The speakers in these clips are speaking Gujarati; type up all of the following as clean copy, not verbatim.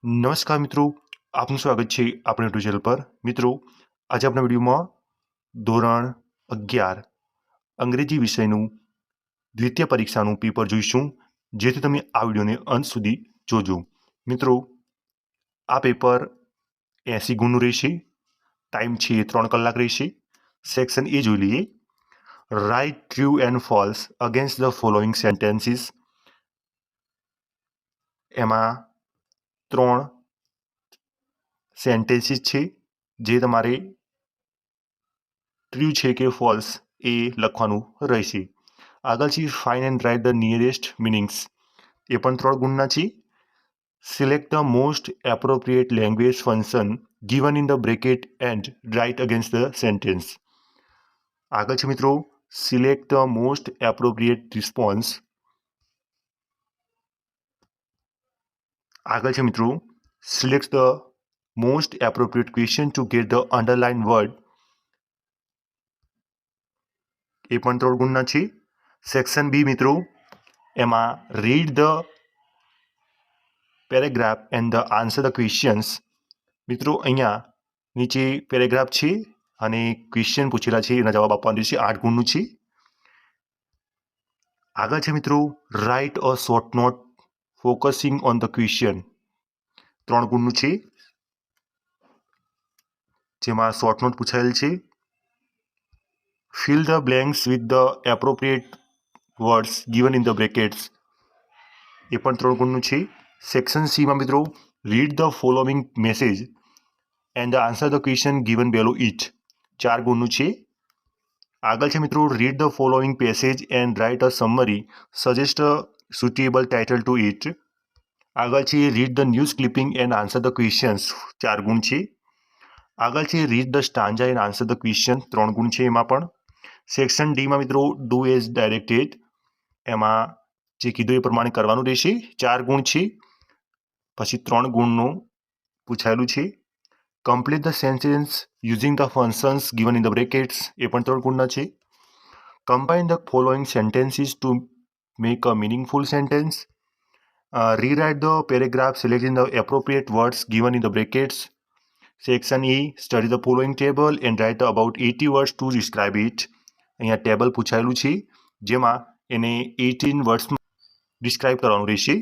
નમસ્કાર મિત્રો, આપનું સ્વાગત છે આપણી યુટ્યુબ ચેનલ પર। મિત્રો, આજે આપણા વિડીયોમાં ધોરણ 11 અંગ્રેજી વિષયનું દ્વિતીય પરીક્ષાનું પેપર જોઈશું, જેથી તમે આ વિડીયોને અંત સુધી જોજો। મિત્રો, આ પેપર 80 ગુણનું રહેશે, ટાઈમ છે 3 કલાક રહેશે। સેક્શન એ જોઈ લઈએ। Write true and false against the following sentences. એમાં 3 સેન્ટેન્સીસ છે જે તમારે ટ્રુ છે કે ફોલ્સ એ લખવાનું રહેશે। આગળ છે find and write the nearest meanings, એ પણ 3 ગુણના છે। Select the most appropriate language function given in the bracket and write against the sentence। આગળ છે મિત્રો select the most appropriate response. આગળ છે મિત્રો select the most appropriate question to get the underline word, એ પણ 3 ગુણના છે। સેક્શન બી મિત્રો, એમાં read the paragraph and the answer the questions. મિત્રો અહીંયા નીચે પેરેગ્રાફ છે અને ક્વેશ્ચન પૂછેલા છે, એના જવાબ આપવાનો રહેશે। 8 ગુણનું છે। આગળ છે મિત્રો write a short note focusing on the question, 3 ગુણનું છે, જેમાં શોર્ટ નોટ પૂછાયેલ છે। Fill the blanks with the appropriate words given in the brackets, એ પણ 3 ગુણનું છે। સેક્શન સીમાં મિત્રો read the following message and answer the question given below it, 4 ગુણનું છે। આગળ છે મિત્રો read the following passage and write a summary suggest a suitable title to it. આગળ છે read the news clipping and answer the questions, 4 ગુણ છે। આગળ છે read the stanza and answer the question, 3 ગુણ છે એમાં પણ। સેક્શન ડીમાં મિત્રો ડુ એઝ ડાયરેક્ટેડ, એમાં જે કીધું એ પ્રમાણે કરવાનું રહેશે, 4 ગુણ છે। પછી 3 ગુણનું પૂછાયેલું છે। Complete the sentence using the functions given in the brackets, એ પણ 3 ગુણના છે। Combine the following sentences to make a meaningful sentence. rewrite the paragraph selecting the appropriate words given in the brackets। Section E, study the following table and write about 80 words to describe it। અહીંયા ટેબલ પૂછાયેલું છે, જેમાં એને 18 વર્ડ્સમાં ડિસ્ક્રાઇબ કરવાનું રહેશે।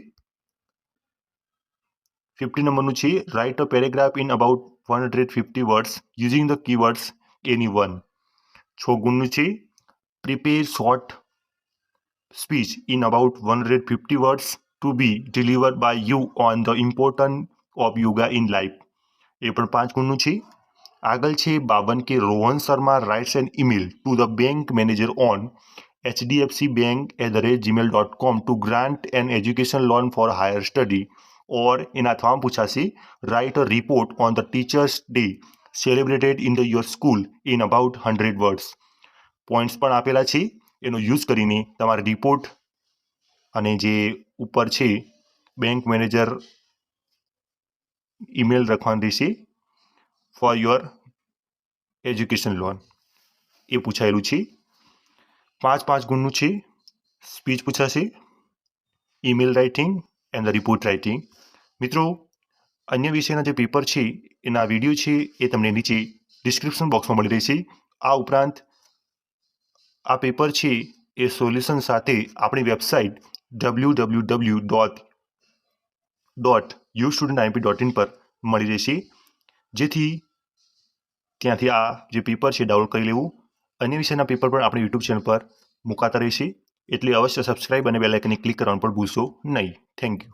50 નંબરનું છે write a paragraph in about 150 words using the keywords anyone, 6 ગુણનું છે। Prepare short speech in about 150 words to be delivered by you on the important of yoga in life, એ પણ 5 ગુણનું છે। આગળ છે 52 કે Rohan Sharma writes an email to the bank manager on hdfcbank@gmail.com to grant an education loan for higher study, or એના અથવા પૂછાશે write a report on the teachers day celebrated in the your school in about 100 words. Points પણ આપેલા છે, એનો યુઝ કરીને તમારે રિપોર્ટ અને જે ઉપર છે બેંક મેનેજર ઈમેલ લખવાનું રહેશે ફોર યોર એજ્યુકેશન લોન, એ પૂછાયેલું છે। 5 ગુણનું છે। સ્પીચ પૂછાશે, email writing and the report writing. મિત્રો, અન્ય વિષયના જે પેપર છે એના વિડીયો છે એ તમને નીચે ડિસ્ક્રિપ્શન બોક્સમાં મળી રહેશે। આ ઉપરાંત આ પેપર છે એ સોલ્યુશન સાથે આપણી વેબસાઇટ www.youstudentip.in પર મળી રહેશે, જેથી ત્યાંથી આ જે પેપર છે ડાઉનલોડ કરી લેવું। અન્ય વિષયના પેપર પણ આપણી યુટ્યુબ ચેનલ પર મુકાતા રહેશે, એટલે અવશ્ય સબસ્ક્રાઇબ અને બેલ આઇકનને ક્લિક કરવાનું પણ ભૂલશો નહીં। Thank you.